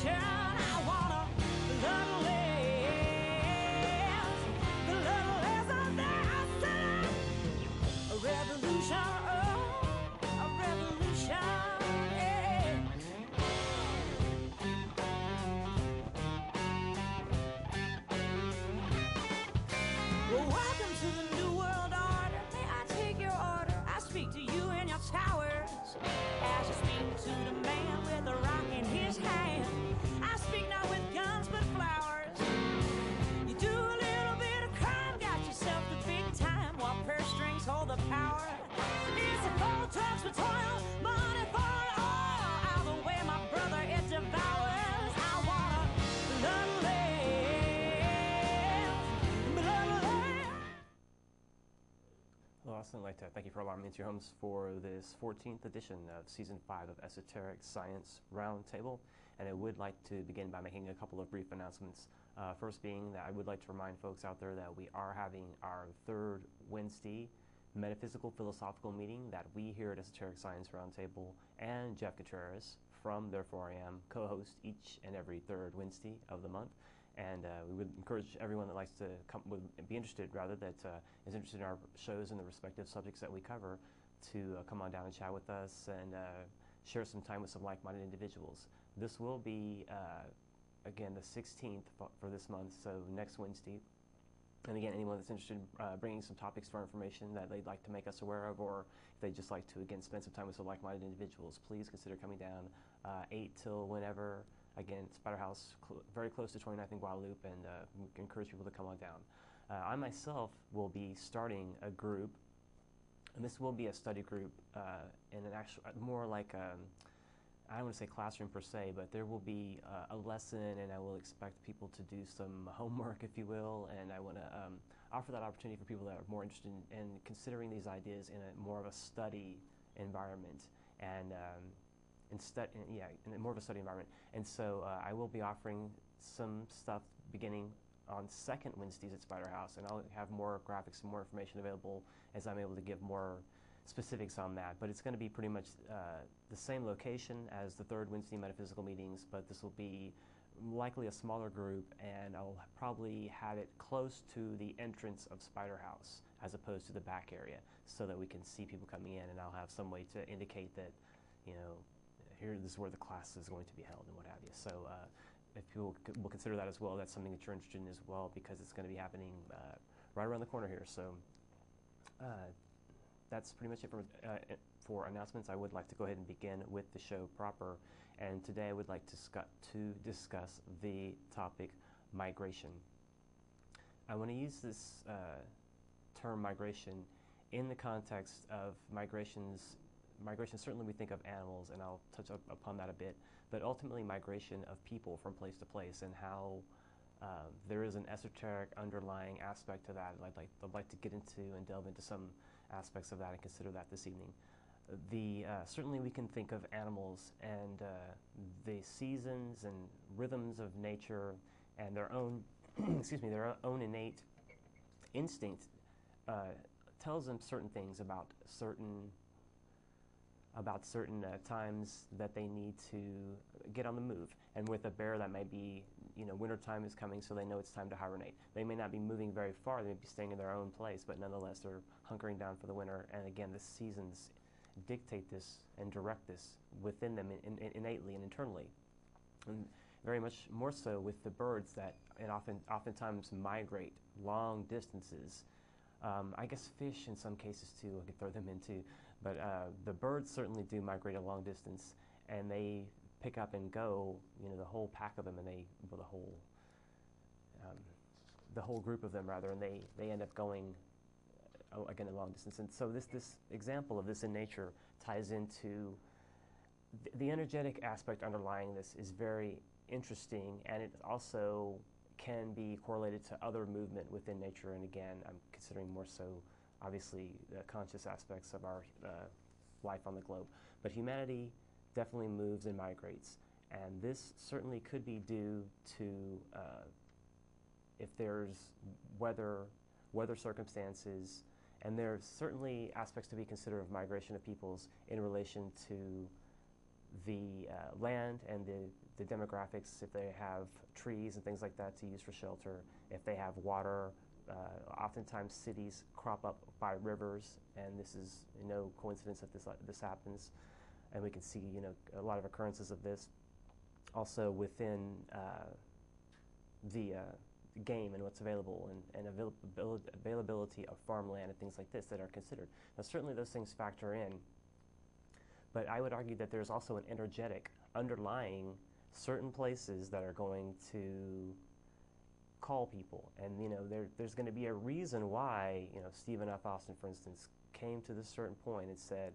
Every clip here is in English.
revolution. I wanna little less, the little less of that. A revolution, oh, a revolution, yeah. Well, welcome to the new world order. May I take your order? I speak to you in your towers, as you speak to the man with a rock in his hand. I speak not with guns but flowers. You do a little bit of crime, got yourself the big time, while purse strings hold the power. It's a gold drugs for toil, money for oil. Either way, my brother, it devours. I wanna little less, little less. Hello, Austin. I'd like to thank you for allowing me into your homes for this 14th edition of Season 5 of Esoteric Science Roundtable. And I would like to begin by making a couple of brief announcements. First being that I would like to remind folks out there that we are having our third Wednesday metaphysical philosophical meeting that we here at Esoteric Science Roundtable and Jeff Contreras from Therefore I Am co-host each and every third Wednesday of the month. And we would encourage everyone that likes to be interested, rather, that is interested in our shows and the respective subjects that we cover, to come on down and chat with us and share some time with some like-minded individuals. This will be, again, the 16th for this month, so next Wednesday. And again, anyone that's interested in bringing some topics for information that they'd like to make us aware of, or if they'd just like to, again, spend some time with some like-minded individuals, please consider coming down 8 till whenever. Again, Spider House, very close to 29th and Guadalupe, and we encourage people to come on down. I myself will be starting a group, and this will be a study group in an actual, more like I don't want to say classroom per se, but there will be a lesson, and I will expect people to do some homework, if you will, and I want to offer that opportunity for people that are more interested in considering these ideas in a more of a study environment, and in more of a study environment. And so I will be offering some stuff beginning on second Wednesdays at Spider House, and I'll have more graphics and more information available as I'm able to give more specifics on that. But it's going to be pretty much the same location as the third Wednesday metaphysical meetings, but this will be likely a smaller group, and I'll probably have it close to the entrance of Spider House as opposed to the back area, so that we can see people coming in, and I'll have some way to indicate that, you know, here, this is where the class is going to be held and what have you. So if people will consider that as well, that's something that you're interested in as well, because it's going to be happening right around the corner here. So that's pretty much it for announcements. I would like to go ahead and begin with the show proper. And today I would like to discuss the topic migration. I want to use this term migration in the context of migration, certainly we think of animals, and I'll touch upon that a bit, but ultimately migration of people from place to place, and how there is an esoteric underlying aspect to that. I'd like to get into and delve into some aspects of that and consider that this evening. Certainly we can think of animals and the seasons and rhythms of nature and their own, their own innate instinct tells them certain things about certain times that they need to get on the move. And with a bear, that may be, winter time is coming, so they know it's time to hibernate. They may not be moving very far, they may be staying in their own place, but nonetheless they're hunkering down for the winter. And again, the seasons dictate this and direct this within them innately and internally. And very much more so with the birds that oftentimes migrate long distances. I guess fish in some cases too, I could throw them in too. But the birds certainly do migrate a long distance, and they pick up and go, the whole pack of them, and the whole group of them rather, and they end up going again a long distance. And so this example of this in nature ties into the energetic aspect underlying this is very interesting, and it also can be correlated to other movement within nature. And again, I'm considering more so obviously the conscious aspects of our life on the globe. But humanity definitely moves and migrates, and this certainly could be due to if there's weather circumstances, and there's certainly aspects to be considered of migration of peoples in relation to the land and the demographics, if they have trees and things like that to use for shelter, if they have water. Oftentimes cities crop up by rivers, and this is no coincidence that this happens, and we can see a lot of occurrences of this. Also within the game and what's available, and availability of farmland and things like this that are considered. Now certainly those things factor in, but I would argue that there's also an energetic underlying certain places that are going to call people, and there's going to be a reason why Stephen F. Austin, for instance, came to this certain point and said,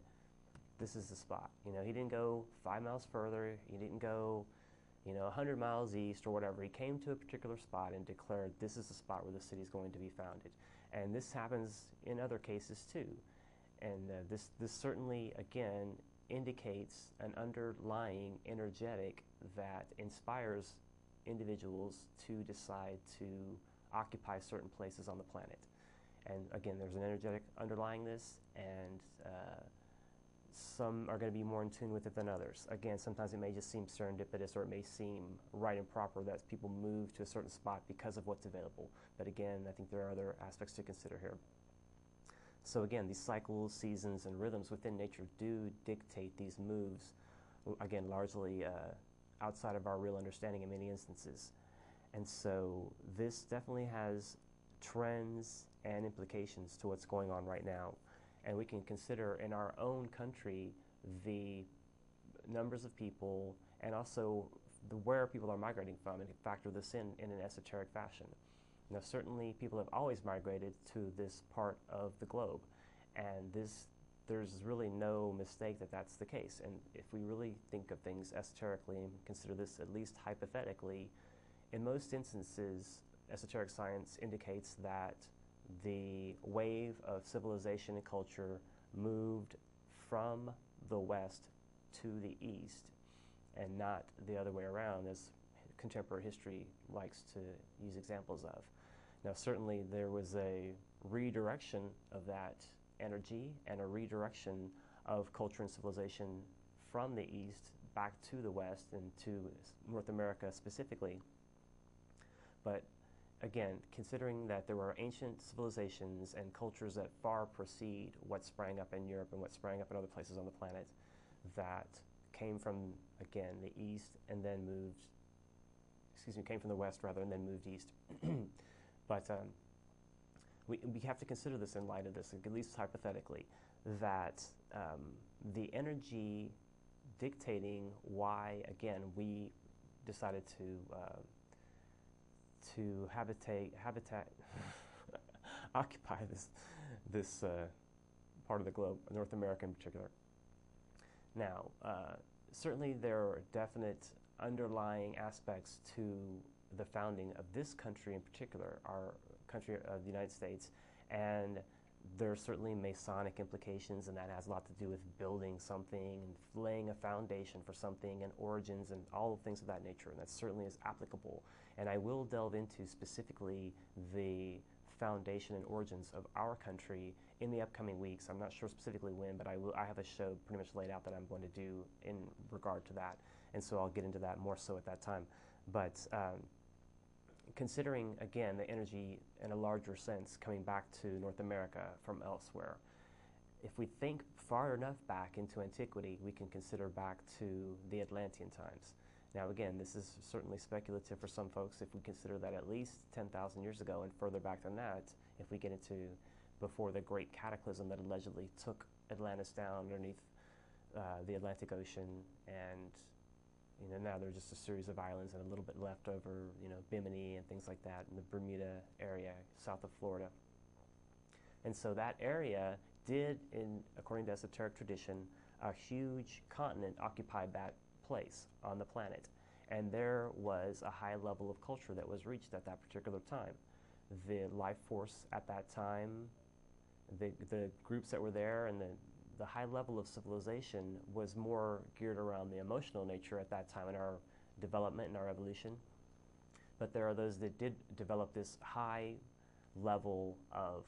this is the spot. He didn't go 5 miles further, he didn't go 100 miles east or whatever. He came to a particular spot and declared this is the spot where the city is going to be founded. And this happens in other cases too. And this certainly, again, indicates an underlying energetic that inspires individuals to decide to occupy certain places on the planet. And again, there's an energetic underlying this, and some are going to be more in tune with it than others. Again, sometimes it may just seem serendipitous, or it may seem right and proper that people move to a certain spot because of what's available. But again, I think there are other aspects to consider here. So again, these cycles, seasons, and rhythms within nature do dictate these moves, again, largely outside of our real understanding in many instances. And so this definitely has trends and implications to what's going on right now. And we can consider in our own country the numbers of people, and also where people are migrating from, and factor this in an esoteric fashion. Now certainly people have always migrated to this part of the globe, and there's really no mistake that that's the case. And if we really think of things esoterically and consider this at least hypothetically, in most instances esoteric science indicates that the wave of civilization and culture moved from the west to the east, and not the other way around, as contemporary history likes to use examples of. Now certainly there was a redirection of that energy and a redirection of culture and civilization from the east back to the west and to North America specifically. But again, considering that there were ancient civilizations and cultures that far precede what sprang up in Europe and what sprang up in other places on the planet that came from, again, the east and then moved, came from the west rather, and then moved east. But we have to consider this in light of this, at least hypothetically, that the energy dictating why, again, we decided to occupy this part of the globe, North America in particular. Now, certainly there are definite underlying aspects to the founding of this country in particular, our country of the United States, and there's certainly Masonic implications, and that has a lot to do with building something and laying a foundation for something and origins and all of things of that nature, and that certainly is applicable. And I will delve into specifically the foundation and origins of our country in the upcoming weeks. I'm not sure specifically when, but I have a show pretty much laid out that I'm going to do in regard to that, and so I'll get into that more so at that time. But considering, again, the energy in a larger sense coming back to North America from elsewhere, if we think far enough back into antiquity, we can consider back to the Atlantean times. Now again, this is certainly speculative for some folks if we consider that at least 10,000 years ago, and further back than that if we get into before the great cataclysm that allegedly took Atlantis down underneath the Atlantic Ocean, and now there's just a series of islands and a little bit left over, Bimini and things like that in the Bermuda area south of Florida. And so that area did, according to esoteric tradition, a huge continent occupied that place on the planet. And there was a high level of culture that was reached at that particular time. The life force at that time, the groups that were there, and the high level of civilization was more geared around the emotional nature at that time in our development and our evolution. But there are those that did develop this high level of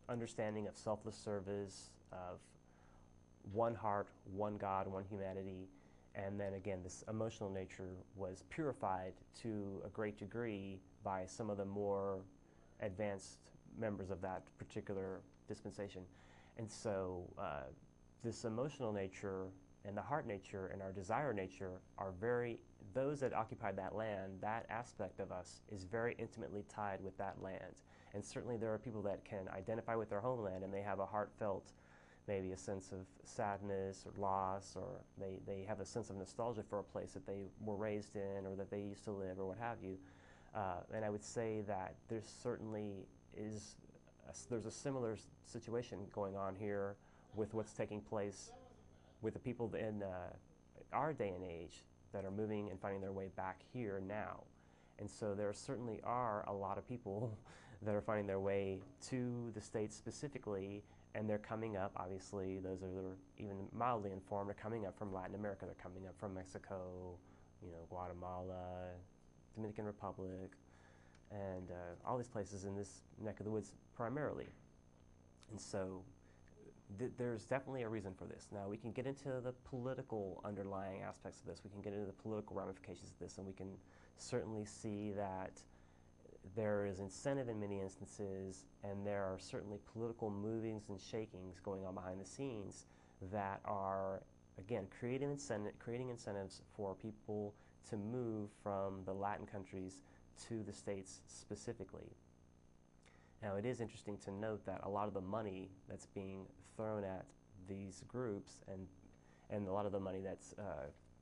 understanding of selfless service, of one heart, one God, one humanity, And then again, this emotional nature was purified to a great degree by some of the more advanced members of that particular dispensation. And so this emotional nature and the heart nature and our desire nature are those that occupied that land, that aspect of us is very intimately tied with that land. And certainly there are people that can identify with their homeland and they have a heartfelt, maybe a sense of sadness or loss, or they have a sense of nostalgia for a place that they were raised in or that they used to live or what have you. And I would say that there certainly is, there's a similar situation going on here with what's taking place with the people in our day and age that are moving and finding their way back here now. And so there certainly are a lot of people that are finding their way to the States specifically, and they're coming up, obviously, those that are even mildly informed are coming up from Latin America, they're coming up from Mexico, Guatemala, Dominican Republic, and all these places in this neck of the woods primarily. And so there's definitely a reason for this. Now, we can get into the political underlying aspects of this. We can get into the political ramifications of this, and we can certainly see that there is incentive in many instances, and there are certainly political movings and shakings going on behind the scenes that are, again, creating incentives for people to move from the Latin countries to the States specifically. Now, it is interesting to note that a lot of the money that's being thrown at these groups and a lot of the money that's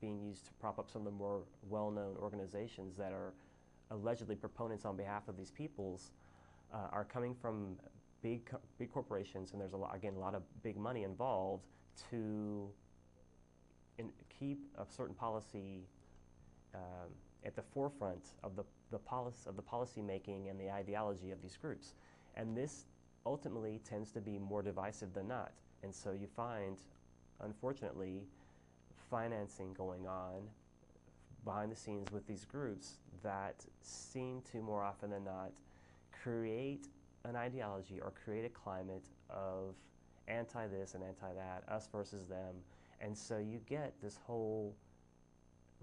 being used to prop up some of the more well-known organizations that are allegedly proponents on behalf of these peoples are coming from big corporations, and there's a lot of big money involved to keep a certain policy at the forefront of the policy making and the ideology of these groups. And this ultimately tends to be more divisive than not. And so you find, unfortunately, financing going on behind the scenes with these groups that seem to, more often than not, create an ideology or create a climate of anti-this and anti-that, us versus them. And so you get this whole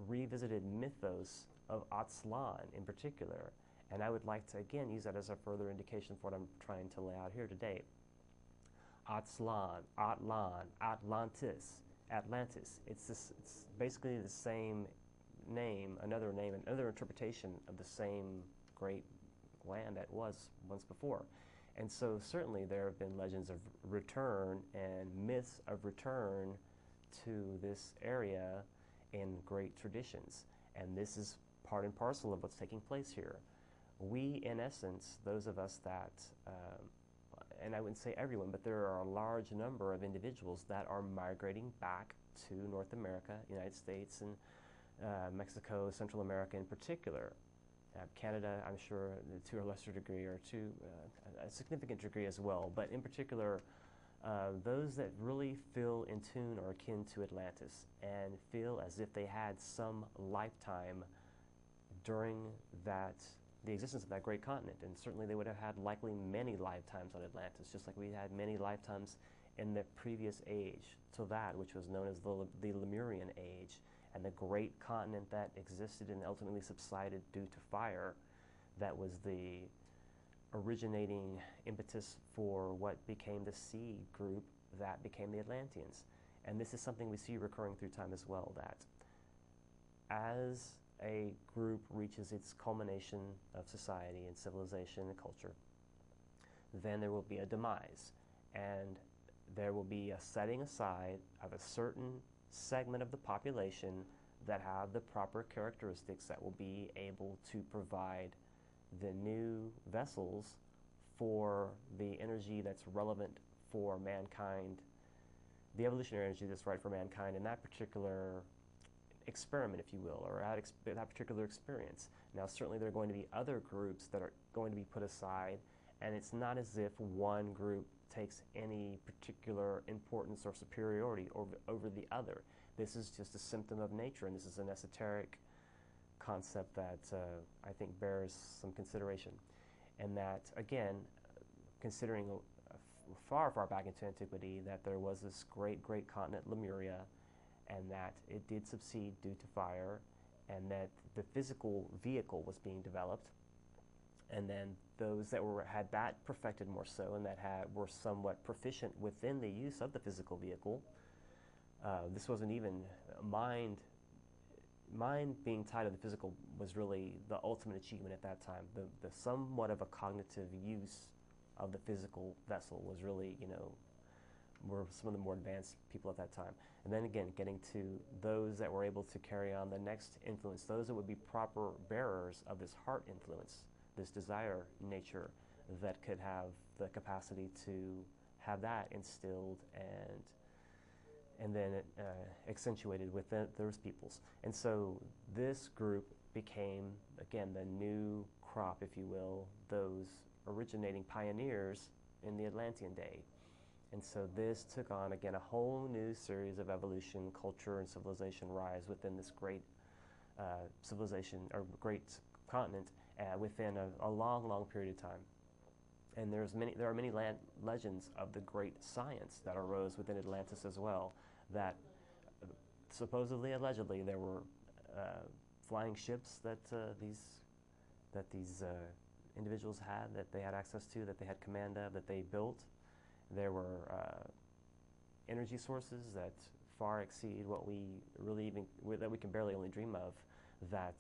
revisited mythos of Aztlan in particular. And I would like to, again, use that as a further indication for what I'm trying to lay out here today. Aztlan, Atlan, Atlantis. It's basically the same name, another interpretation of the same great land that was once before. And so certainly there have been legends of return and myths of return to this area in great traditions. And this is part and parcel of what's taking place here. We, in essence, those of us that, and I wouldn't say everyone, but there are a large number of individuals that are migrating back to North America, United States, and Mexico, Central America in particular. Canada, I'm sure, to a lesser degree, or to a significant degree as well. But in particular, those that really feel in tune or akin to Atlantis and feel as if they had some lifetime during the existence of that great continent. And certainly they would have had likely many lifetimes on Atlantis, just like we had many lifetimes in the previous age to that, which was known as the Lemurian age, and the great continent that existed and ultimately subsided due to fire. That was the originating impetus for what became the sea group that became the Atlanteans. And this is something we see recurring through time as well, that as a group reaches its culmination of society and civilization and culture, then there will be a demise, and there will be a setting aside of a certain segment of the population that have the proper characteristics that will be able to provide the new vessels for the energy that's relevant for mankind, the evolutionary energy that's right for mankind in that particular experiment, if you will, or that particular experience. Now, certainly there are going to be other groups that are going to be put aside, and it's not as if one group takes any particular importance or superiority over the other. This is just a symptom of nature, and this is an esoteric concept that I think bears some consideration. And that, again, considering far, far back into antiquity, that there was this great continent, Lemuria, and that it did succeed due to fire, and that the physical vehicle was being developed, and then those that had that perfected more so and that were somewhat proficient within the use of the physical vehicle. This wasn't even mind being tied to the physical was really the ultimate achievement at that time. The somewhat of a cognitive use of the physical vessel was really, were some of the more advanced people at that time. And then again, getting to those that were able to carry on the next influence, those that would be proper bearers of this heart influence, this desire nature that could have the capacity to have that instilled and then accentuated within those peoples. And so this group became, again, the new crop, if you will, those originating pioneers in the Atlantean day. And so this took on, again, a whole new series of evolution, culture, and civilization rise within this great civilization, or great continent, within a long, long period of time. And there are many legends of the great science that arose within Atlantis as well, that supposedly, allegedly, there were flying ships that these individuals had, that they had access to, that they had command of, that they built. There were energy sources that far exceed what we really that we can barely only dream of, that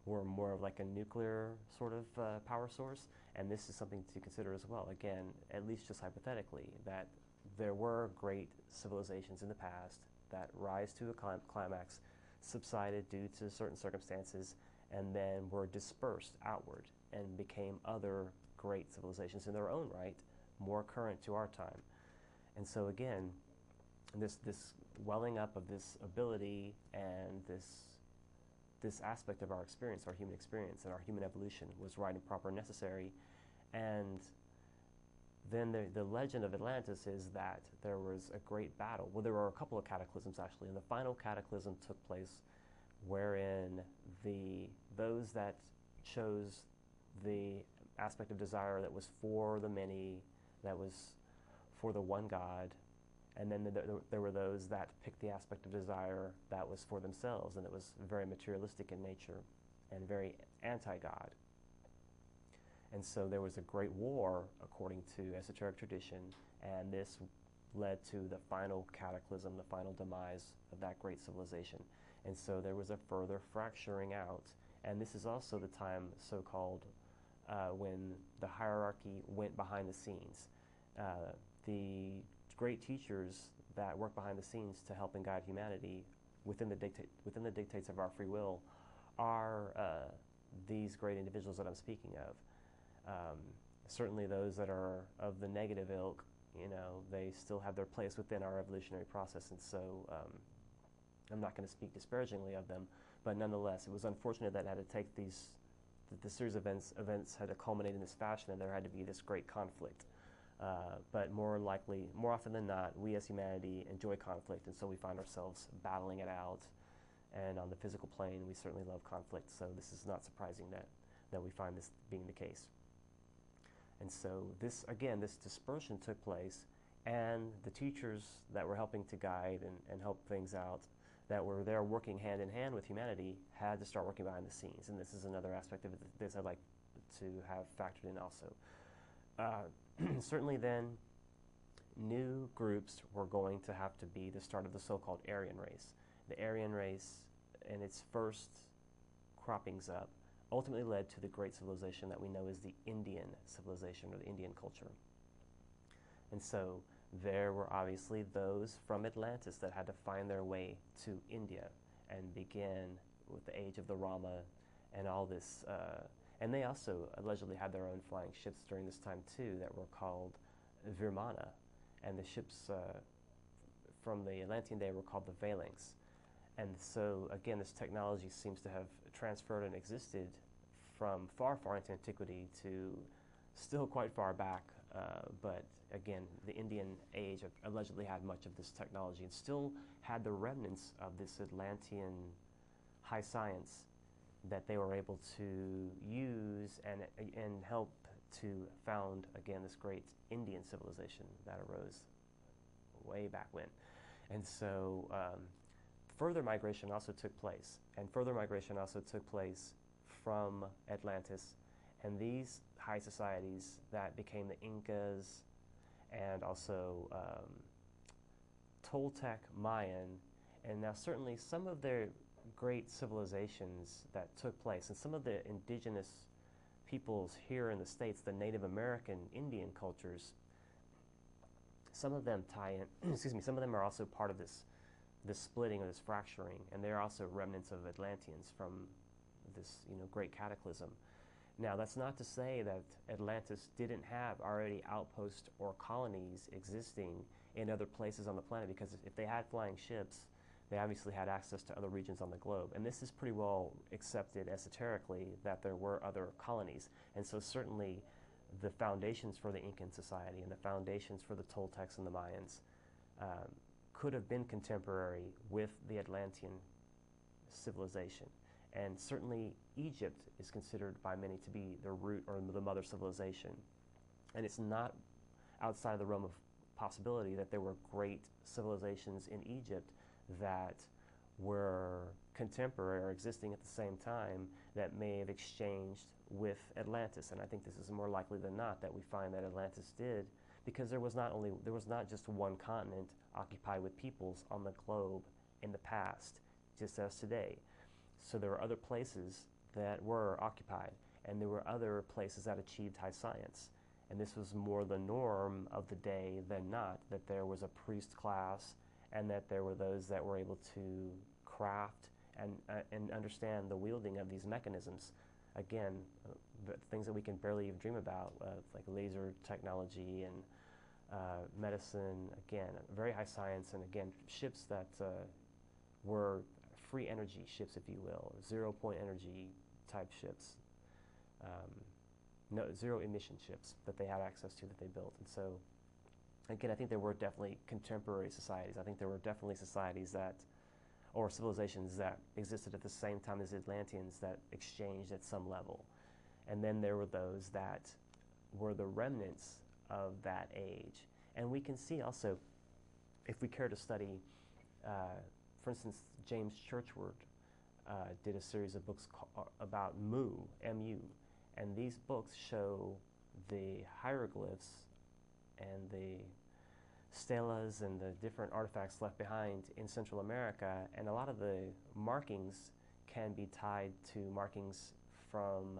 were more of like a nuclear sort of power source. And this is something to consider as well. Again, at least just hypothetically, that there were great civilizations in the past that rise to a climax, subsided due to certain circumstances, and then were dispersed outward and became other great civilizations in their own right, more current to our time. And so again, this welling up of this ability and this aspect of our experience, our human experience and our human evolution, was right and proper and necessary. And then the legend of Atlantis is that there was a great battle. Well, there were a couple of cataclysms actually, and the final cataclysm took place wherein those that chose the aspect of desire that was for the many, that was for the one God, and then there were those that picked the aspect of desire that was for themselves, and it was very materialistic in nature and very anti-God. And so there was a great war, according to esoteric tradition, and this led to the final cataclysm, the final demise of that great civilization. And so there was a further fracturing out, and this is also the time, so-called, when the hierarchy went behind the scenes. The great teachers that work behind the scenes to help and guide humanity within the dictates of our free will are these great individuals that I'm speaking of. Certainly those that are of the negative ilk, they still have their place within our evolutionary process, and so I'm not going to speak disparagingly of them, but nonetheless, it was unfortunate that it had to take the series of events had to culminate in this fashion, and there had to be this great conflict. But more often than not, we as humanity enjoy conflict, and so we find ourselves battling it out. And on the physical plane, we certainly love conflict, so this is not surprising that we find this being the case. And so this dispersion took place, and the teachers that were helping to guide and help things out, that were there working hand in hand with humanity, had to start working behind the scenes. And this is another aspect of this I'd like to have factored in also. Certainly then, new groups were going to have to be the start of the so-called Aryan race. The Aryan race, in its first croppings up, ultimately led to the great civilization that we know as the Indian civilization, or the Indian culture. And so there were obviously those from Atlantis that had to find their way to India and begin with the age of the Rama and all this. And they also allegedly had their own flying ships during this time too that were called Virmana. And the ships from the Atlantean day were called the Phalanx. And so again, this technology seems to have transferred and existed from far, far into antiquity to still quite far back. But again, the Indian age allegedly had much of this technology and still had the remnants of this Atlantean high science that they were able to use and help to found, again, this great Indian civilization that arose way back when. And so further migration also took place, and further migration also took place from Atlantis, and these high societies that became the Incas and also Toltec, Mayan, and now certainly some of their great civilizations that took place, and some of the indigenous peoples here in the States, the Native American Indian cultures, some of them tie in, excuse me, some of them are also part of this splitting or this fracturing, and they're also remnants of Atlanteans from this, great cataclysm. Now, that's not to say that Atlantis didn't have already outposts or colonies existing in other places on the planet, because if they had flying ships, they obviously had access to other regions on the globe. And this is pretty well accepted esoterically that there were other colonies. And so certainly the foundations for the Incan society and the foundations for the Toltecs and the Mayans could have been contemporary with the Atlantean civilization. And certainly Egypt is considered by many to be the root or the mother civilization. And it's not outside the realm of possibility that there were great civilizations in Egypt that were contemporary or existing at the same time that may have exchanged with Atlantis. And I think this is more likely than not that we find that Atlantis did, because there was not just one continent occupied with peoples on the globe in the past, just as today. So there were other places that were occupied, and there were other places that achieved high science. And this was more the norm of the day than not, that there was a priest class and that there were those that were able to craft and understand the wielding of these mechanisms. Again, things that we can barely even dream about, like laser technology and medicine, again, very high science, and again, ships that were free energy ships, if you will, 0-point energy type ships, no zero emission ships that they had access to, that they built. And so, again, I think there were definitely contemporary societies. I think there were definitely societies that, or civilizations that existed at the same time as the Atlanteans that exchanged at some level. And then there were those that were the remnants of that age. And we can see also, if we care to study, for instance, James Churchward did a series of books about Mu, M-U, and these books show the hieroglyphs and the stelas and the different artifacts left behind in Central America, and a lot of the markings can be tied to markings from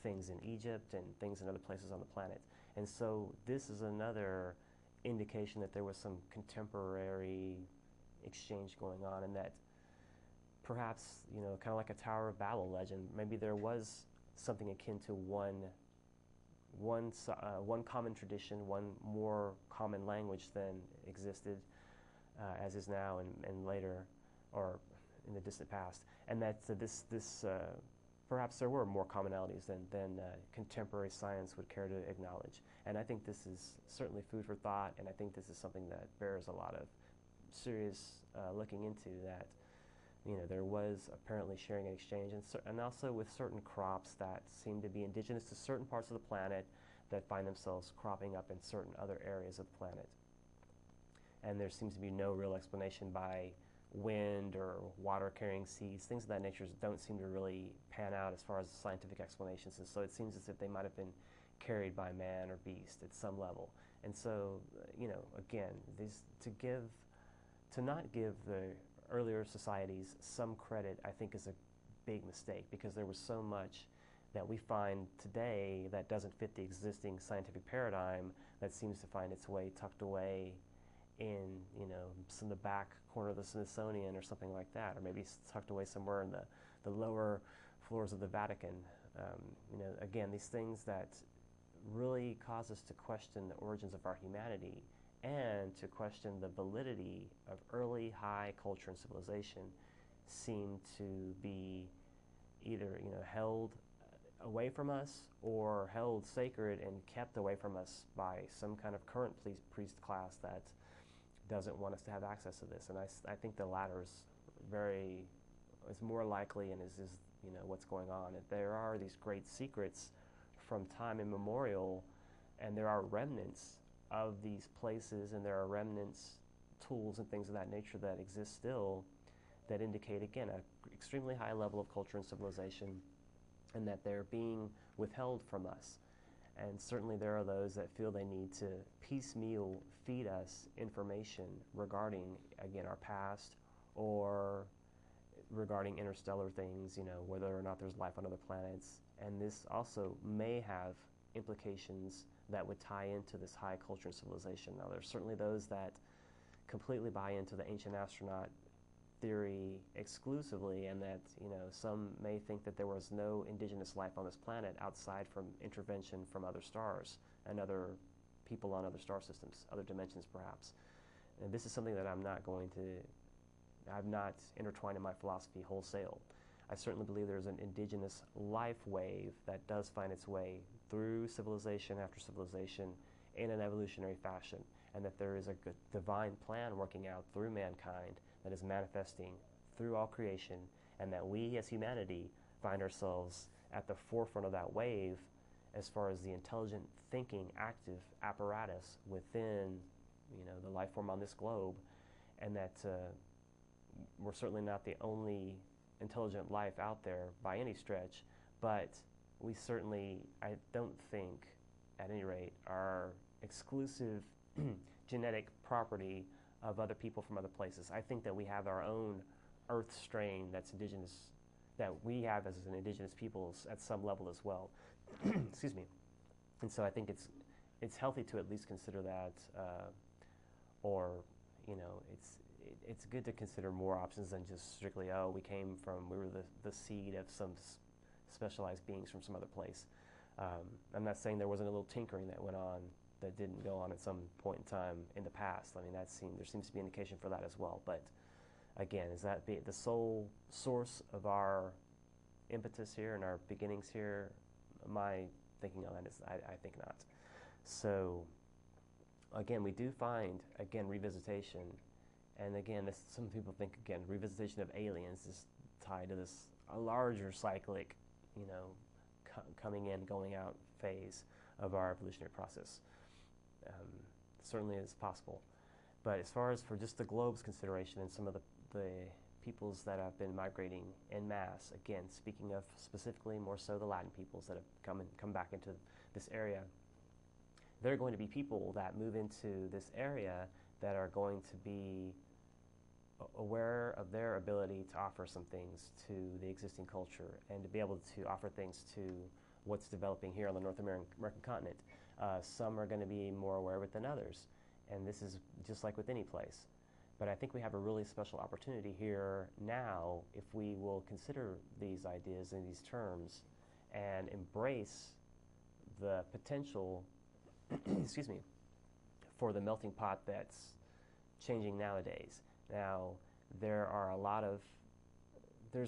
things in Egypt and things in other places on the planet. And so this is another indication that there was some contemporary exchange going on, and that perhaps, kind of like a Tower of Babel legend, maybe there was something akin to one common tradition, one more common language than existed as is now and later, or in the distant past, and that perhaps there were more commonalities than contemporary science would care to acknowledge. And I think this is certainly food for thought, and I think this is something that bears a lot of serious looking into, that there was apparently sharing and exchange, and also with certain crops that seem to be indigenous to certain parts of the planet that find themselves cropping up in certain other areas of the planet. And there seems to be no real explanation by wind or water-carrying seeds. Things of that nature don't seem to really pan out as far as scientific explanations, and so it seems as if they might have been carried by man or beast at some level. And so, again, to not give the earlier societies some credit, I think, is a big mistake, because there was so much that we find today that doesn't fit the existing scientific paradigm, that seems to find its way tucked away in, the back corner of the Smithsonian or something like that, or maybe tucked away somewhere in the lower floors of the Vatican. Again, these things that really cause us to question the origins of our humanity and to question the validity of early high culture and civilization seem to be either held away from us or held sacred and kept away from us by some kind of current priest class that doesn't want us to have access to this. And I think the latter is more likely, and is what's going on. If there are these great secrets from time immemorial, and there are remnants of these places, and there are remnants, tools and things of that nature that exist still, that indicate, again, an extremely high level of culture and civilization, and that they're being withheld from us. And certainly there are those that feel they need to piecemeal feed us information regarding, again, our past or regarding interstellar things, whether or not there's life on other planets. And this also may have implications that would tie into this high culture and civilization. Now, there's certainly those that completely buy into the ancient astronaut theory exclusively, and that some may think that there was no indigenous life on this planet outside from intervention from other stars and other people on other star systems, other dimensions perhaps. And this is something that I've not intertwined in my philosophy wholesale. I certainly believe there's an indigenous life wave that does find its way through civilization after civilization in an evolutionary fashion, and that there is a good divine plan working out through mankind that is manifesting through all creation, and that we as humanity find ourselves at the forefront of that wave as far as the intelligent thinking active apparatus within the life form on this globe, and that we're certainly not the only intelligent life out there by any stretch, but we certainly, I don't think, at any rate, are exclusive genetic property of other people from other places. I think that we have our own earth strain that's indigenous, that we have as an indigenous peoples at some level as well. Excuse me. And so I think it's healthy to at least consider that, or it's good to consider more options than just strictly, we were the seed of some specialized beings from some other place. I'm not saying there wasn't a little tinkering that went on that didn't go on at some point in time in the past. I mean, there seems to be indication for that as well. But again, is that the sole source of our impetus here and our beginnings here? My thinking on that is I think not. So again, we do find, again, revisitation. And again, some people think, again, revisitation of aliens is tied to this a larger cyclic, coming in, going out phase of our evolutionary process. Certainly is possible. But as far as for just the globe's consideration and some of the peoples that have been migrating en masse, again, speaking of specifically more so the Latin peoples that have come back into this area, there are going to be people that move into this area that are going to be aware of their ability to offer some things to the existing culture and to be able to offer things to what's developing here on the North American continent. Some are going to be more aware of it than others, and this is just like with any place. But I think we have a really special opportunity here now if we will consider these ideas in these terms and embrace the potential excuse me, for the melting pot that's changing nowadays. Now, there's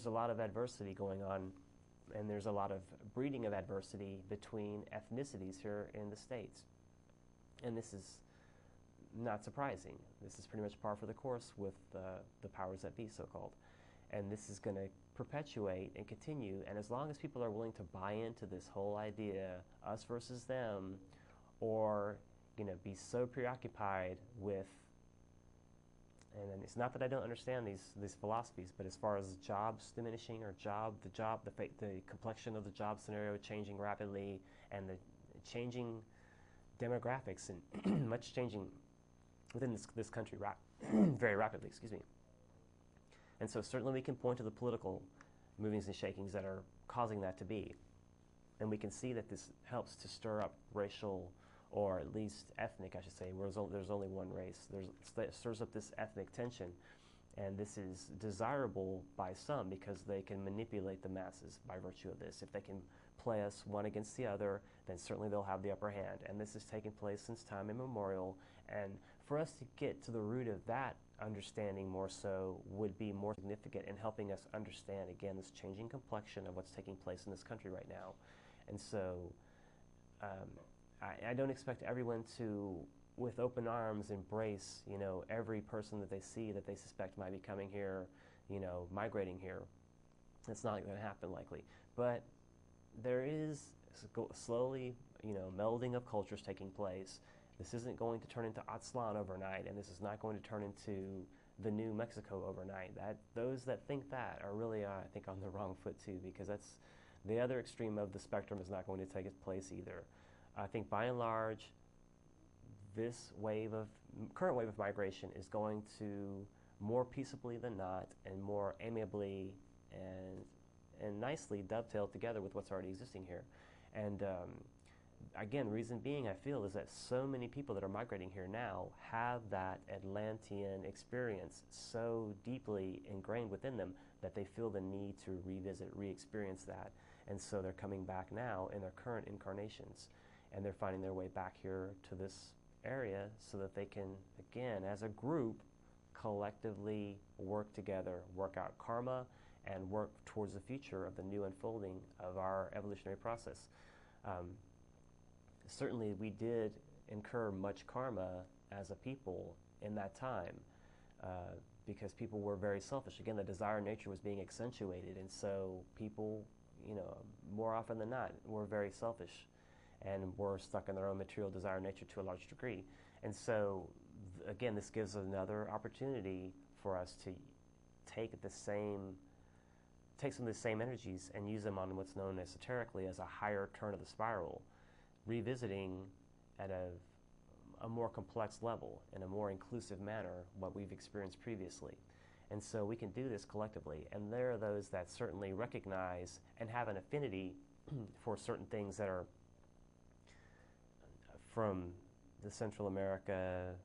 a lot of adversity going on, and there's a lot of breeding of adversity between ethnicities here in the States. And this is not surprising. This is pretty much par for the course with the powers that be, so-called. And this is going to perpetuate and continue, and as long as people are willing to buy into this whole idea, us versus them, or be so preoccupied with, and it's not that I don't understand these philosophies, but as far as jobs diminishing or the complexion of the job scenario changing rapidly, and the changing demographics and much changing within this country very rapidly, excuse me. And so certainly we can point to the political movings and shakings that are causing that to be. And we can see that this helps to stir up racial, or at least ethnic, I should say, where there's only one race. It stirs up this ethnic tension, and this is desirable by some because they can manipulate the masses by virtue of this. If they can play us one against the other, then certainly they'll have the upper hand. And this has taken place since time immemorial, and for us to get to the root of that understanding more so would be more significant in helping us understand, again, this changing complexion of what's taking place in this country right now. And so I don't expect everyone to, with open arms, embrace, every person that they see that they suspect might be coming here, migrating here. It's not going to happen likely. But there is slowly, melding of cultures taking place. This isn't going to turn into Aztlan overnight, and this is not going to turn into the new Mexico overnight. Those that think that are really, I think, on the wrong foot too, because that's the other extreme of the spectrum is not going to take its place either. I think by and large, this current wave of migration is going to more peaceably than not and more amiably and nicely dovetail together with what's already existing here. And again, the reason being, I feel, is that so many people that are migrating here now have that Atlantean experience so deeply ingrained within them that they feel the need to revisit, re-experience that. And so they're coming back now in their current incarnations, and they're finding their way back here to this area so that they can, again, as a group, collectively work together, work out karma, and work towards the future of the new unfolding of our evolutionary process. Certainly, we did incur much karma as a people in that time because people were very selfish. Again, the desire nature was being accentuated, and so people, more often than not, were very selfish and were stuck in their own material desire nature to a large degree. And so, again, this gives another opportunity for us to take some of the same energies and use them on what's known esoterically as a higher turn of the spiral, revisiting at a more complex level, in a more inclusive manner, what we've experienced previously. And so we can do this collectively. And there are those that certainly recognize and have an affinity for certain things that are from the Central America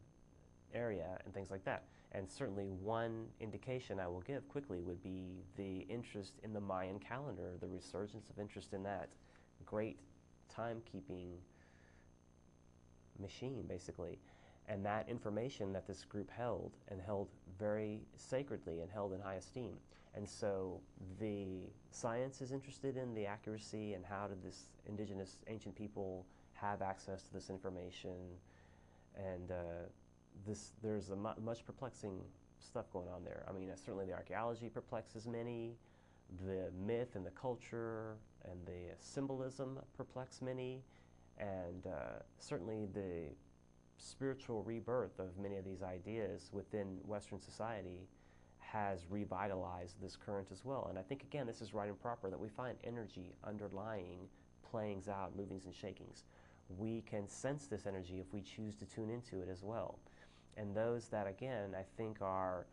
area and things like that. And certainly one indication I will give quickly would be the interest in the Mayan calendar, the resurgence of interest in that great timekeeping machine, basically. And that information that this group held, and held very sacredly and held in high esteem. And so the science is interested in the accuracy and how did this indigenous ancient people have access to this information. And there's much perplexing stuff going on there. I mean, certainly the archaeology perplexes many, the myth and the culture and the symbolism perplex many, and certainly the spiritual rebirth of many of these ideas within Western society has revitalized this current as well. And I think, again, this is right and proper, that we find energy underlying playings out, movings and shakings. We can sense this energy if we choose to tune into it as well. And those that, again, I think are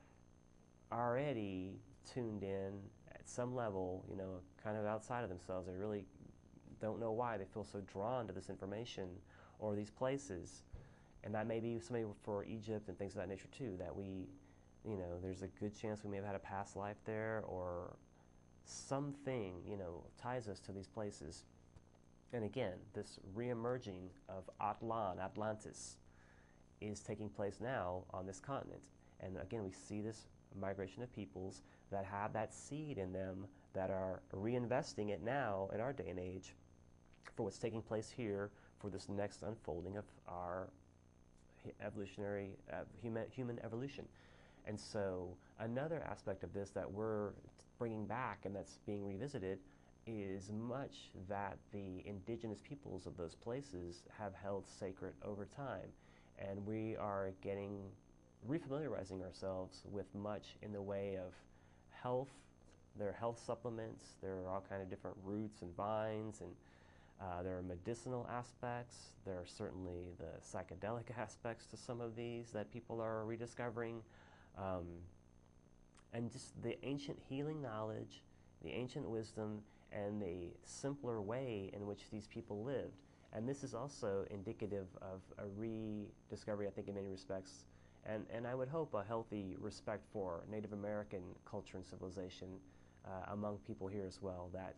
already tuned in at some level, kind of outside of themselves, they really don't know why they feel so drawn to this information or these places. And that may be somebody for Egypt and things of that nature too, that we, there's a good chance we may have had a past life there, or something, ties us to these places. And again, this re-emerging of Atlantis is taking place now on this continent. And again, we see this migration of peoples that have that seed in them that are reinvesting it now in our day and age for what's taking place here for this next unfolding of our evolutionary human evolution. And so another aspect of this that we're bringing back and that's being revisited is much that the indigenous peoples of those places have held sacred over time. And we are refamiliarizing ourselves with much in the way of health. There are health supplements, there are all kinds of different roots and vines, and there are medicinal aspects. There are certainly the psychedelic aspects to some of these that people are rediscovering. And just the ancient healing knowledge, the ancient wisdom, and the simpler way in which these people lived. And this is also indicative of a rediscovery, I think, in many respects, and I would hope a healthy respect for Native American culture and civilization among people here as well. That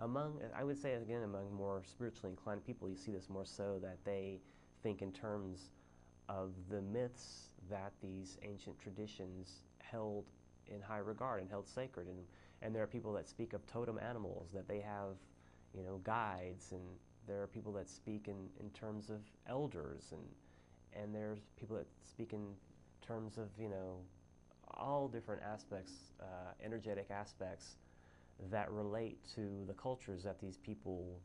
I would say again, among more spiritually inclined people, you see this more so, that they think in terms of the myths that these ancient traditions held in high regard and held sacred. And there are people that speak of totem animals, that they have, guides, and there are people that speak in terms of elders, and there's people that speak in terms of, all different aspects, energetic aspects that relate to the cultures that these people,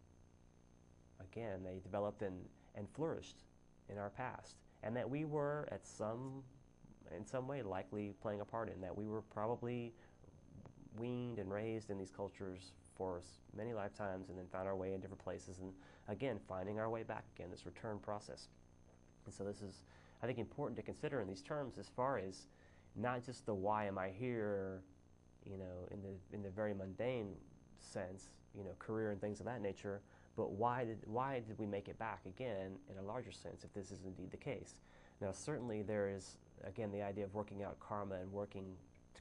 again, they developed and flourished in our past. And that we were, at some in some way likely playing a part in that. We were probably weaned and raised in these cultures for many lifetimes and then found our way in different places, and again finding our way back again, this return process. And so this is, I think, important to consider in these terms as far as not just the why am I here, you know, in the very mundane sense, you know, career and things of that nature, but why did we make it back again in a larger sense if this is indeed the case. Now certainly there is again the idea of working out karma and working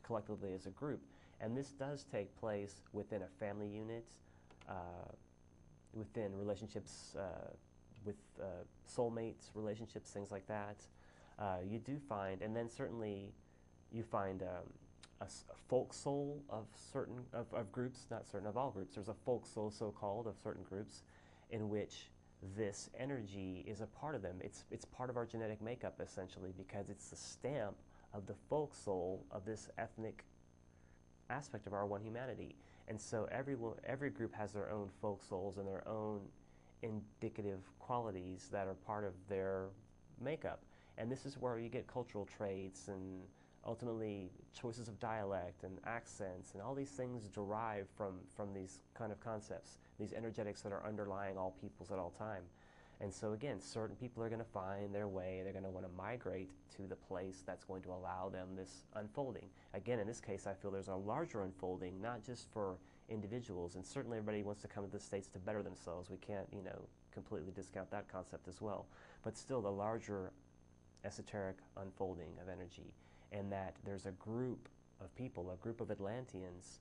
collectively as a group, and this does take place within a family unit, within relationships with soulmates, relationships, things like that. You do find, and then certainly you find a folk soul of certain of groups, not certain of all groups. There's a folk soul, so-called, of certain groups, in which this energy is a part of them. It's part of our genetic makeup essentially, because it's the stamp of the folk soul of this ethnic aspect of our one humanity. And so every group has their own folk souls and their own indicative qualities that are part of their makeup. And this is where you get cultural traits and ultimately choices of dialect and accents, and all these things derive from these kind of concepts, these energetics that are underlying all peoples at all time. And so again, certain people are going to find their way, they're going to want to migrate to the place that's going to allow them this unfolding. Again, in this case, I feel there's a larger unfolding, not just for individuals, and certainly everybody wants to come to the States to better themselves. We can't, you know, completely discount that concept as well. But still, the larger esoteric unfolding of energy, and that there's a group of people, a group of Atlanteans,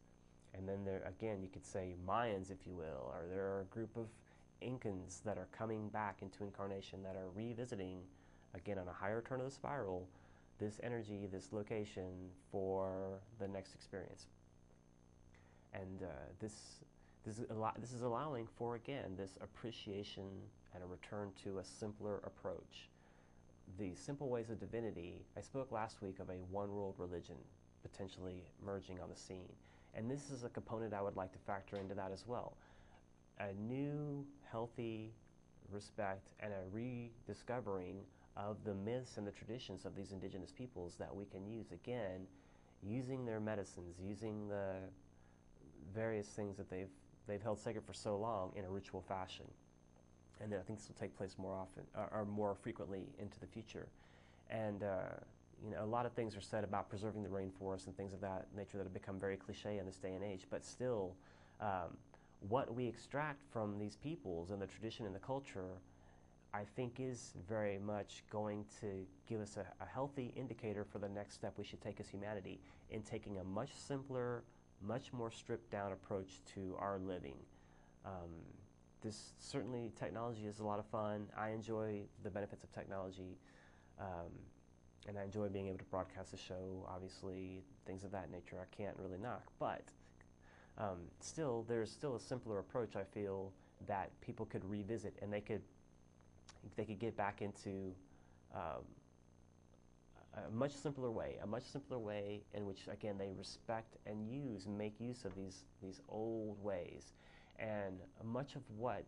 and then there, again, you could say Mayans, if you will, or there are a group of Incans that are coming back into incarnation, that are revisiting, again, on a higher turn of the spiral, this energy, this location for the next experience. And this is allowing for, again, this appreciation and a return to a simpler approach. The simple ways of divinity. I spoke last week of a one-world religion potentially emerging on the scene, and this is a component I would like to factor into that as well. A new, healthy respect and a rediscovering of the myths and the traditions of these indigenous peoples that we can use, again, using their medicines, using the various things that they've held sacred for so long in a ritual fashion. And I think this will take place more often, or more frequently into the future. And you know, a lot of things are said about preserving the rainforest and things of that nature that have become very cliche in this day and age. But still, what we extract from these peoples and the tradition and the culture, I think, is very much going to give us a healthy indicator for the next step we should take as humanity in taking a much simpler, much more stripped down approach to our living. This certainly, technology is a lot of fun. I enjoy the benefits of technology, and I enjoy being able to broadcast the show, obviously, things of that nature I can't really knock. But still, there's still a simpler approach, I feel, that people could revisit, and they could get back into a much simpler way in which, again, they respect and make use of these old ways. And much of what,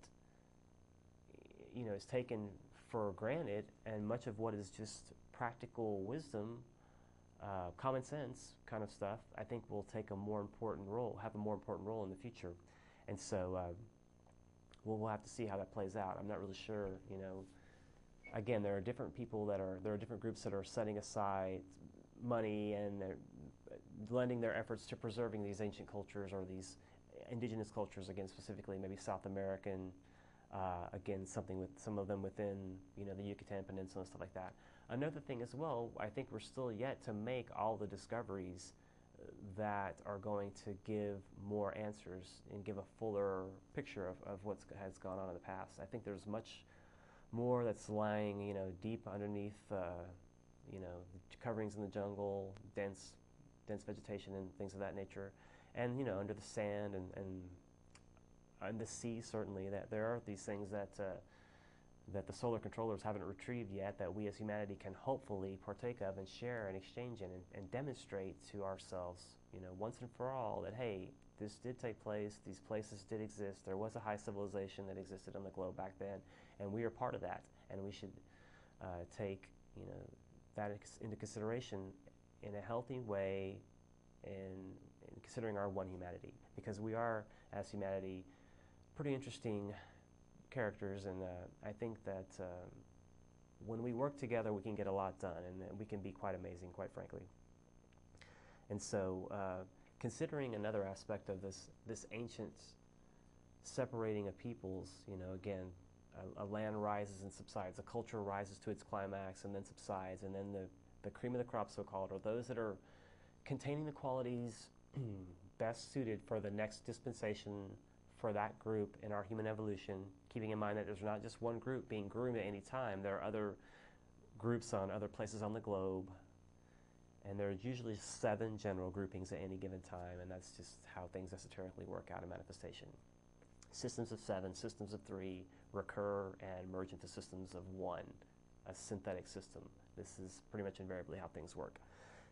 you know, is taken for granted, and much of what is just practical wisdom, common sense kind of stuff, I think will take a more important role, have a more important role in the future. And so we'll have to see how that plays out. I'm not really sure, you know. Again, there are different groups that are setting aside money, and they're lending their efforts to preserving these ancient cultures, or these indigenous cultures, again, specifically maybe South American, again, some of them within, you know, the Yucatan Peninsula and stuff like that. Another thing as well, I think we're still yet to make all the discoveries that are going to give more answers and give a fuller picture of what has gone on in the past. I think there's much more that's lying, you know, deep underneath, you know, coverings in the jungle, dense vegetation and things of that nature. And, you know, under the sand and the sea, certainly, that there are these things that the solar controllers haven't retrieved yet, that we as humanity can hopefully partake of and share and exchange in, and demonstrate to ourselves, you know, once and for all, that, hey, this did take place, these places did exist, there was a high civilization that existed on the globe back then, and we are part of that, and we should take, you know, that into consideration in a healthy way in considering our one humanity, because we are, as humanity, pretty interesting characters, and I think that when we work together we can get a lot done, and we can be quite amazing, quite frankly. And so considering another aspect of this ancient separating of peoples, again, a land rises and subsides, a culture rises to its climax and then subsides, and then the cream of the crop, so-called, are those that are containing the qualities best suited for the next dispensation for that group in our human evolution, keeping in mind that there's not just one group being groomed at any time. There are other groups on other places on the globe, and there are usually 7 general groupings at any given time, and that's just how things esoterically work out in manifestation. Systems of 7, systems of 3 recur and merge into systems of 1, a synthetic system. This is pretty much invariably how things work.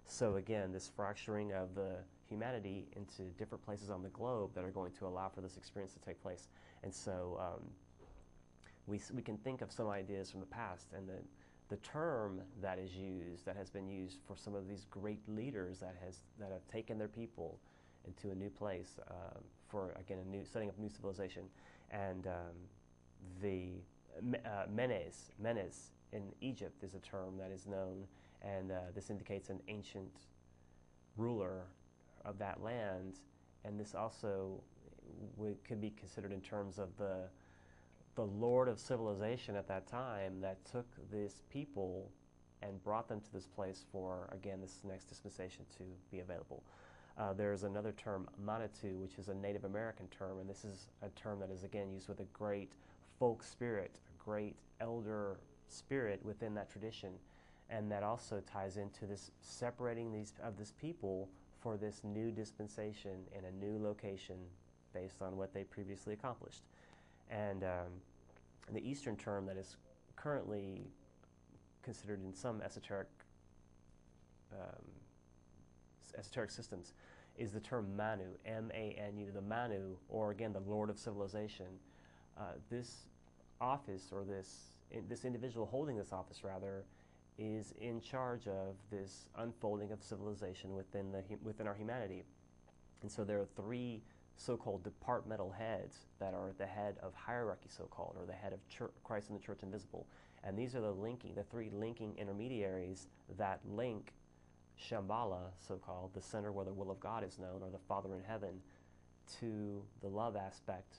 So again, this fracturing of the humanity into different places on the globe that are going to allow for this experience to take place. And so we can think of some ideas from the past, and the term that is used, that has been used for some of these great leaders that have taken their people into a new place for, again, a new setting of new civilization. And the Menes in Egypt is a term that is known, and this indicates an ancient ruler of that land, and this also could be considered in terms of the lord of civilization at that time that took this people and brought them to this place for, again, this next dispensation to be available. There's another term, Manitou, which is a Native American term, and this is a term that is, again, used with a great folk spirit, a great elder spirit within that tradition, and that also ties into this separating this people for this new dispensation in a new location based on what they previously accomplished. And the Eastern term that is currently considered in some esoteric systems is the term Manu, M-A-N-U, the Manu, or again, the Lord of Civilization. This office, or this individual holding this office, rather, is in charge of this unfolding of civilization within our humanity. And so there are 3 so-called departmental heads that are the head of hierarchy, so-called, or the head of Christ and the Church Invisible. And these are the 3 linking intermediaries that link Shambhala, so-called, the center where the will of God is known, or the Father in heaven, to the love aspect,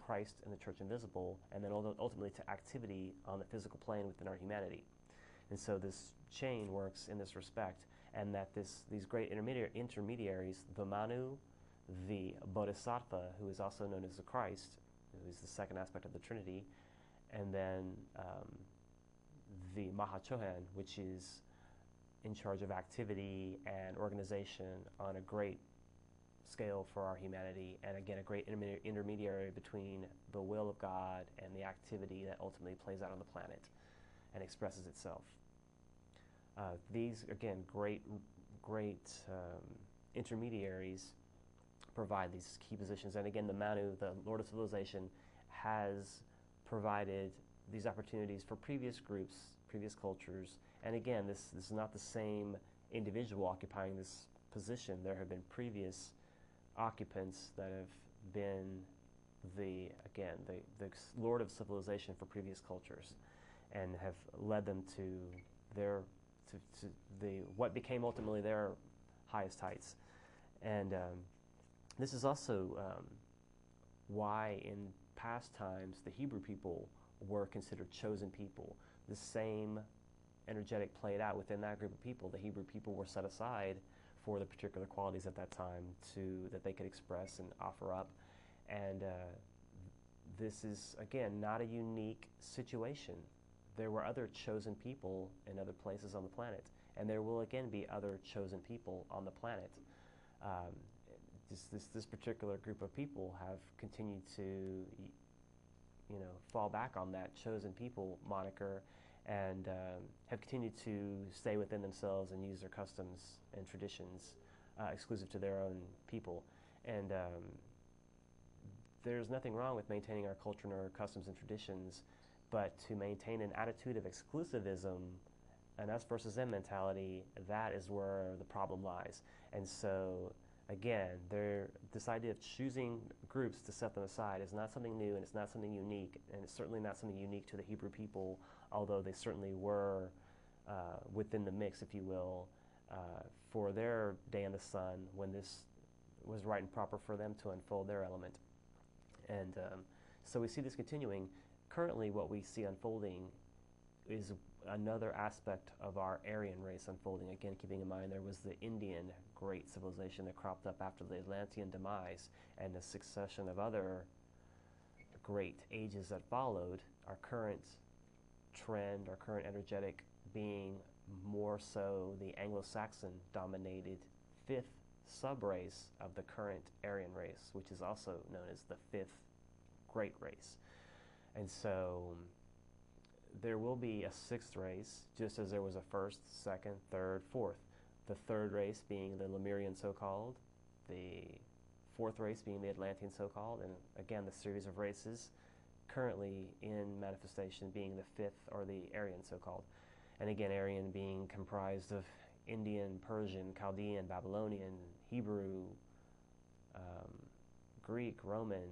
Christ and the Church Invisible, and then ultimately to activity on the physical plane within our humanity. And so this chain works in this respect, and that these great intermediaries, the Manu, the Bodhisattva, who is also known as the Christ, who is the second aspect of the Trinity, and then the Mahachohan, which is in charge of activity and organization on a great scale for our humanity, and again, a great intermediary between the will of God and the activity that ultimately plays out on the planet and expresses itself. These, again, great intermediaries provide these key positions. And again, the Manu, the Lord of Civilization, has provided these opportunities for previous groups, previous cultures. And again, this is not the same individual occupying this position. There have been previous occupants that have been the Lord of Civilization for previous cultures, and have led them to what became ultimately their highest heights. And this is also why in past times the Hebrew people were considered chosen people. The same energetic played out within that group of people. The Hebrew people were set aside for the particular qualities at that time that they could express and offer up. And this is, again, not a unique situation. There were other chosen people in other places on the planet, and there will again be other chosen people on the planet. This particular group of people have continued to, fall back on that chosen people moniker, and have continued to stay within themselves and use their customs and traditions exclusive to their own people. And there's nothing wrong with maintaining our culture and our customs and traditions, but to maintain an attitude of exclusivism an us versus them mentality, that is where the problem lies. And so, again, this idea of choosing groups to set them aside is not something new, and it's not something unique, and it's certainly not something unique to the Hebrew people, although they certainly were within the mix, if you will, for their day in the sun when this was right and proper for them to unfold their element. And so we see this continuing. Currently, what we see unfolding is another aspect of our Aryan race unfolding. Again, keeping in mind there was the Indian great civilization that cropped up after the Atlantean demise and a succession of other great ages that followed. Our current trend, our current energetic being more so the Anglo-Saxon dominated fifth subrace of the current Aryan race, which is also known as the fifth great race. And so there will be a sixth race, just as there was a first, second, third, fourth. The third race being the Lemurian so-called, the fourth race being the Atlantean so-called, and again the series of races currently in manifestation being the fifth, or the Aryan so-called. And again, Aryan being comprised of Indian, Persian, Chaldean, Babylonian, Hebrew, Greek, Roman,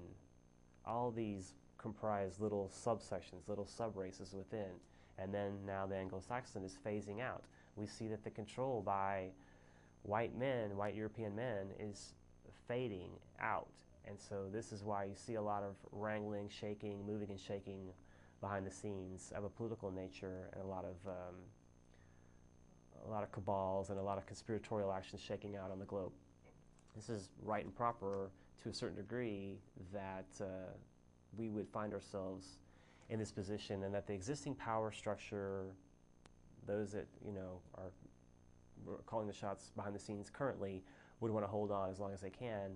all these comprise little subsections, little sub-races within. And then now the Anglo-Saxon is phasing out. We see that the control by white men, white European men, is fading out. And so this is why you see a lot of wrangling, shaking, moving and shaking behind the scenes of a political nature, and a lot of cabals and a lot of conspiratorial actions shaking out on the globe. This is right and proper to a certain degree that we would find ourselves in this position, and that the existing power structure, those that are calling the shots behind the scenes currently, would want to hold on as long as they can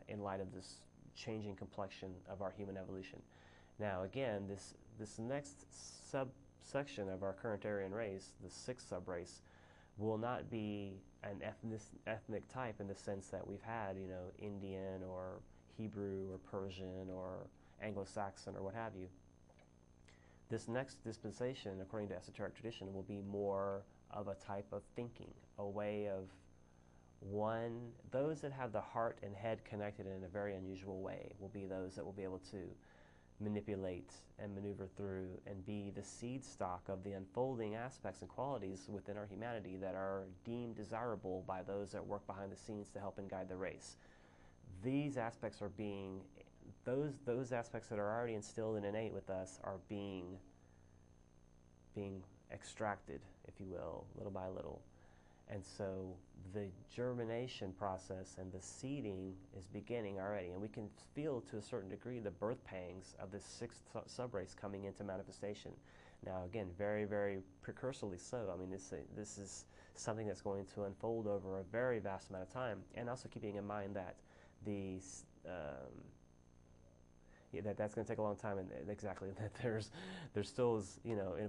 in light of this changing complexion of our human evolution. Now again, this next subsection of our current Aryan race, the sixth subrace, will not be an ethnic type in the sense that we've had, Indian or Hebrew or Persian or Anglo-Saxon or what have you. This next dispensation, according to esoteric tradition, will be more of a type of thinking, a way of those that have the heart and head connected in a very unusual way will be those that will be able to manipulate and maneuver through and be the seed stock of the unfolding aspects and qualities within our humanity that are deemed desirable by those that work behind the scenes to help and guide the race. These aspects are being, those aspects that are already instilled and innate with us are being extracted, if you will, little by little. And so the germination process and the seeding is beginning already, and we can feel to a certain degree the birth pangs of this sixth subrace coming into manifestation. Now again, very, very precursorily so. I mean, this is something that's going to unfold over a very vast amount of time, and also keeping in mind that that's going to take a long time, and exactly that there still is,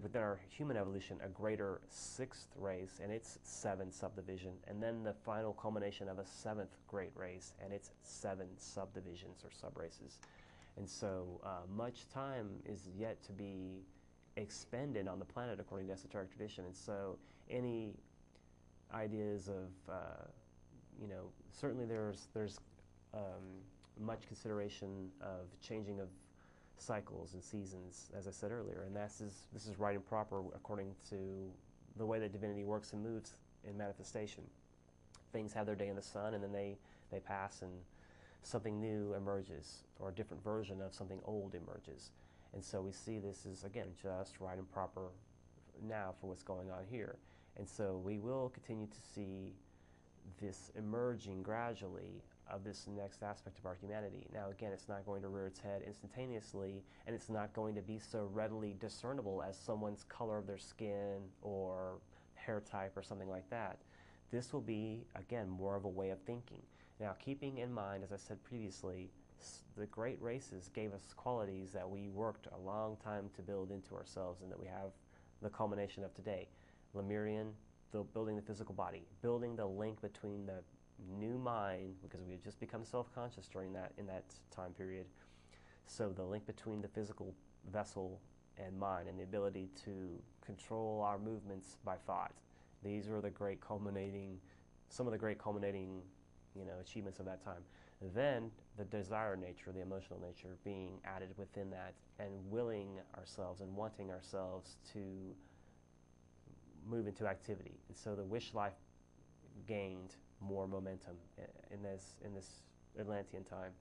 within our human evolution, a greater sixth race and its 7 subdivision, and then the final culmination of a 7th great race and its 7 subdivisions or subraces. And so much time is yet to be expended on the planet according to esoteric tradition. And so any ideas of, certainly there's much consideration of changing of cycles and seasons, as I said earlier, and this is right and proper according to the way that divinity works and moves in manifestation. Things have their day in the sun, and then they pass, and something new emerges, or a different version of something old emerges. And so we see this is, again, just right and proper now for what's going on here. And so we will continue to see this emerging gradually of this next aspect of our humanity. Now again, it's not going to rear its head instantaneously, and it's not going to be so readily discernible as someone's color of their skin or hair type or something like that. This will be, again, more of a way of thinking. Now keeping in mind, as I said previously, the great races gave us qualities that we worked a long time to build into ourselves, and that we have the culmination of today. Lemurian, building the physical body, building the link between the new mind, because we had just become self-conscious in that time period. So the link between the physical vessel and mind, and the ability to control our movements by thought. These were the great culminating, some of the great culminating, achievements of that time. Then the desire nature, the emotional nature, being added within that, and willing ourselves and wanting ourselves to move into activity. And so the wish life gained more momentum in this Atlantean time.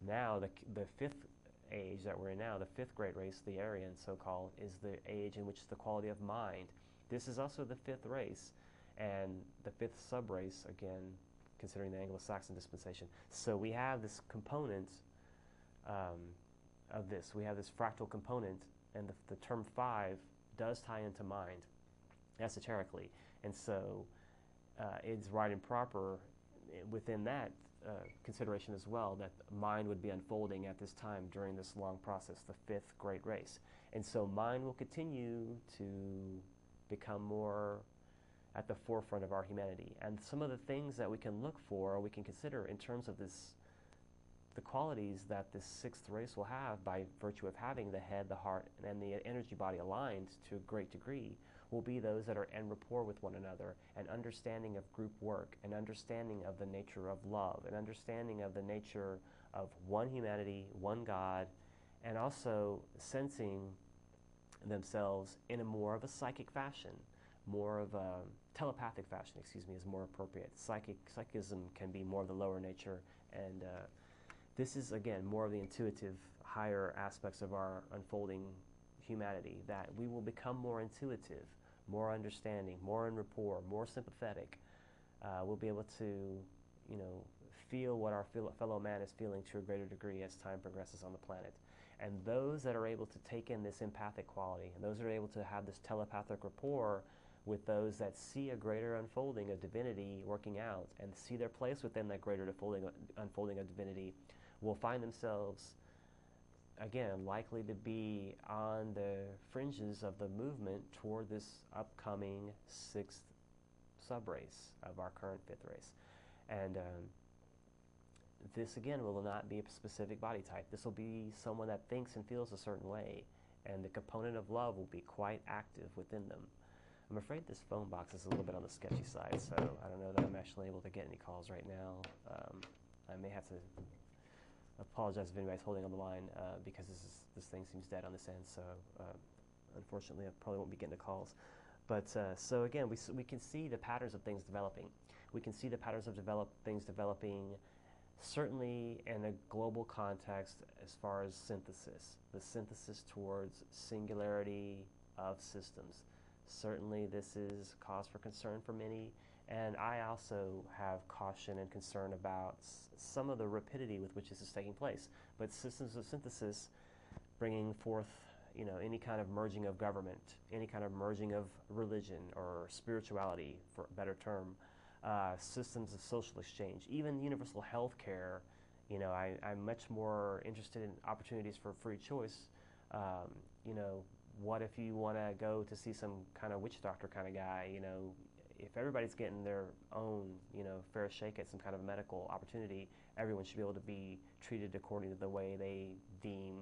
Now the fifth age that we're in now, the fifth great race, the Aryan so-called, is the age in which the quality of mind. This is also the fifth race, and the fifth sub-race, again, considering the Anglo-Saxon dispensation. So we have this component of this. We have this fractal component, and the term 5 does tie into mind, esoterically. And so it's right and proper within that consideration as well that mind would be unfolding at this time during this long process, the fifth great race. And so mind will continue to become more at the forefront of our humanity. And some of the things that we can look for, or we can consider in terms of this, the qualities that this sixth race will have by virtue of having the head, the heart, and the energy body aligned to a great degree, will be those that are en rapport with one another, an understanding of group work, an understanding of the nature of love, an understanding of the nature of one humanity, one God, and also sensing themselves in a more of a psychic fashion, more of a telepathic fashion, is more appropriate. Psychism can be more of the lower nature, and this is, again, more of the intuitive, higher aspects of our unfolding humanity, that we will become more intuitive, more understanding, more in rapport, more sympathetic. We'll be able to, feel what our fellow man is feeling to a greater degree as time progresses on the planet. And those that are able to take in this empathic quality, and those that are able to have this telepathic rapport with those that see a greater unfolding of divinity working out and see their place within that greater unfolding of divinity, will find themselves, again, likely to be on the fringes of the movement toward this upcoming sixth sub-race of our current fifth race. And this, again, will not be a specific body type. This will be someone that thinks and feels a certain way, and the component of love will be quite active within them. I'm afraid this phone box is a little bit on the sketchy side, so I don't know that I'm actually able to get any calls right now. I may have to apologize if anybody's holding on the line because this thing seems dead on this end, so unfortunately I probably won't be getting the calls. But so again, we can see the patterns of things developing. We can see the patterns of things developing certainly in a global context as far as synthesis, the synthesis towards singularity of systems. Certainly this is cause for concern for many, and I also have caution and concern about some of the rapidity with which this is taking place. But systems of synthesis, bringing forth, any kind of merging of government, any kind of merging of religion or spirituality, for a better term, systems of social exchange, even universal health care. I'm much more interested in opportunities for free choice. What if you want to go to see some kind of witch doctor kind of guy, if everybody's getting their own, fair shake at some kind of medical opportunity, everyone should be able to be treated according to the way they deem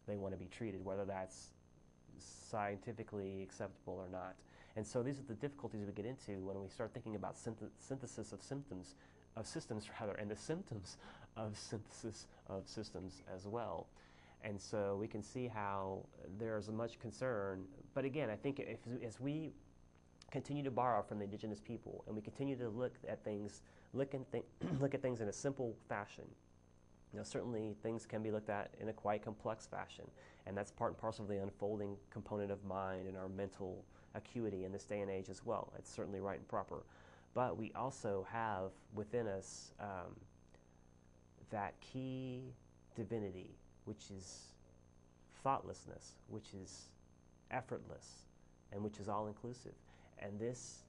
they want to be treated, whether that's scientifically acceptable or not. And so these are the difficulties we get into when we start thinking about synthesis of systems, and the symptoms of synthesis of systems as well. And so we can see how there's much concern. But again, I think as we continue to borrow from the indigenous people, and we continue to look at things in a simple fashion, certainly things can be looked at in a quite complex fashion, and that's part and parcel of the unfolding component of mind and our mental acuity in this day and age as well. It's certainly right and proper. But we also have within us that key divinity, which is thoughtlessness, which is effortless, and which is all-inclusive. And this,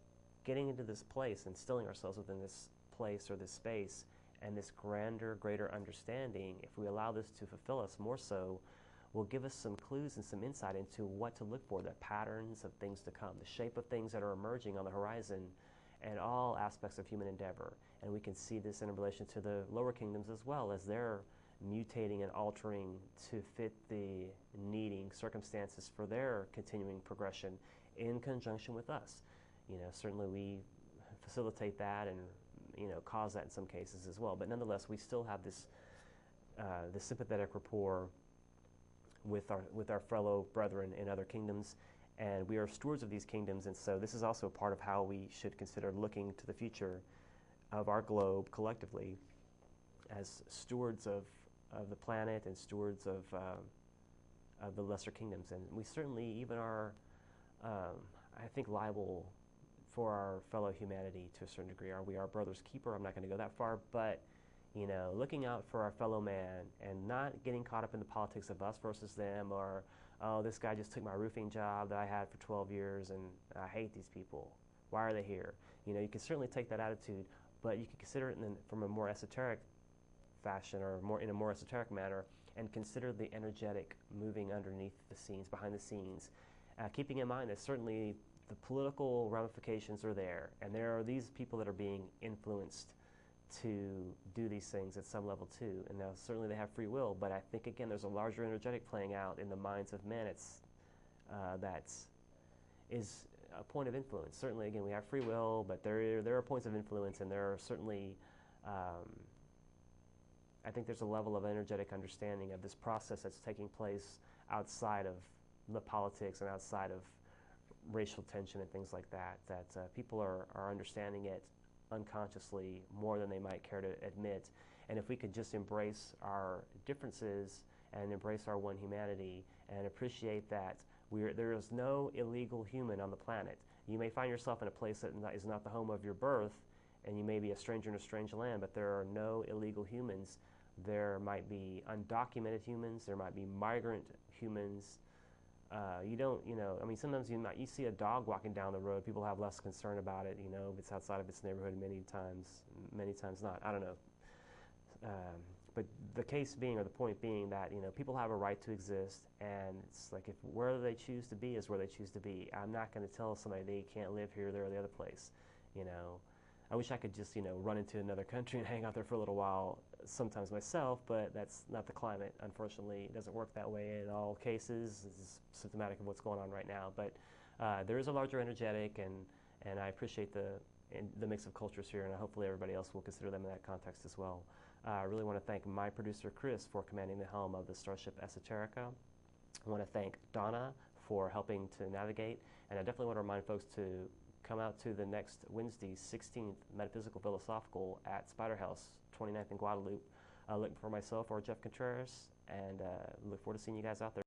getting into this place, instilling ourselves within this place or this space, and this grander, greater understanding, if we allow this to fulfill us more so, will give us some clues and some insight into what to look for, the patterns of things to come, the shape of things that are emerging on the horizon, and all aspects of human endeavor. And we can see this in relation to the lower kingdoms as well, as they're mutating and altering to fit the needing circumstances for their continuing progression in conjunction with us. Certainly we facilitate that and cause that in some cases as well. But nonetheless, we still have this sympathetic rapport with our fellow brethren in other kingdoms, and we are stewards of these kingdoms. And so this is also part of how we should consider looking to the future of our globe collectively as stewards of the planet and stewards of the lesser kingdoms. And we certainly even are, I think, liable for our fellow humanity to a certain degree. Are we our brother's keeper? I'm not going to go that far, but looking out for our fellow man and not getting caught up in the politics of us versus them, or, oh, this guy just took my roofing job that I had for 12 years and I hate these people. Why are they here? You can certainly take that attitude, but you can consider it from a more esoteric fashion, or in a more esoteric manner, and consider the energetic moving underneath the scenes, behind the scenes, keeping in mind that certainly the political ramifications are there, and there are these people that are being influenced to do these things at some level too. And now certainly they have free will, but I think again there's a larger energetic playing out in the minds of men. That is a point of influence. Certainly again we have free will, but there are points of influence, and there are certainly I think there's a level of energetic understanding of this process that's taking place outside of the politics and outside of racial tension and things like that, that people are understanding it unconsciously more than they might care to admit. And if we could just embrace our differences and embrace our one humanity and appreciate that there is no illegal human on the planet. You may find yourself in a place that is not the home of your birth, and you may be a stranger in a strange land, but there are no illegal humans. There might be undocumented humans, there might be migrant humans. Sometimes you see a dog walking down the road, people have less concern about it, if it's outside of its neighborhood, many times not. I don't know. But the case being, or the point being, that, people have a right to exist, and it's like, if where they choose to be is where they choose to be. I'm not going to tell somebody they can't live here, there, or the other place, I wish I could just, run into another country and hang out there for a little while sometimes myself, but that's not the climate. Unfortunately, it doesn't work that way in all cases. This is symptomatic of what's going on right now. But there is a larger energetic, and I appreciate the mix of cultures here, and hopefully everybody else will consider them in that context as well. I really want to thank my producer, Chris, for commanding the helm of the Starship Esoterica. I want to thank Donna for helping to navigate, and I definitely want to remind folks to come out to the next Wednesday, 16th Metaphysical Philosophical at Spider House, 29th in Guadalupe. Looking for myself or Jeff Contreras, and look forward to seeing you guys out there.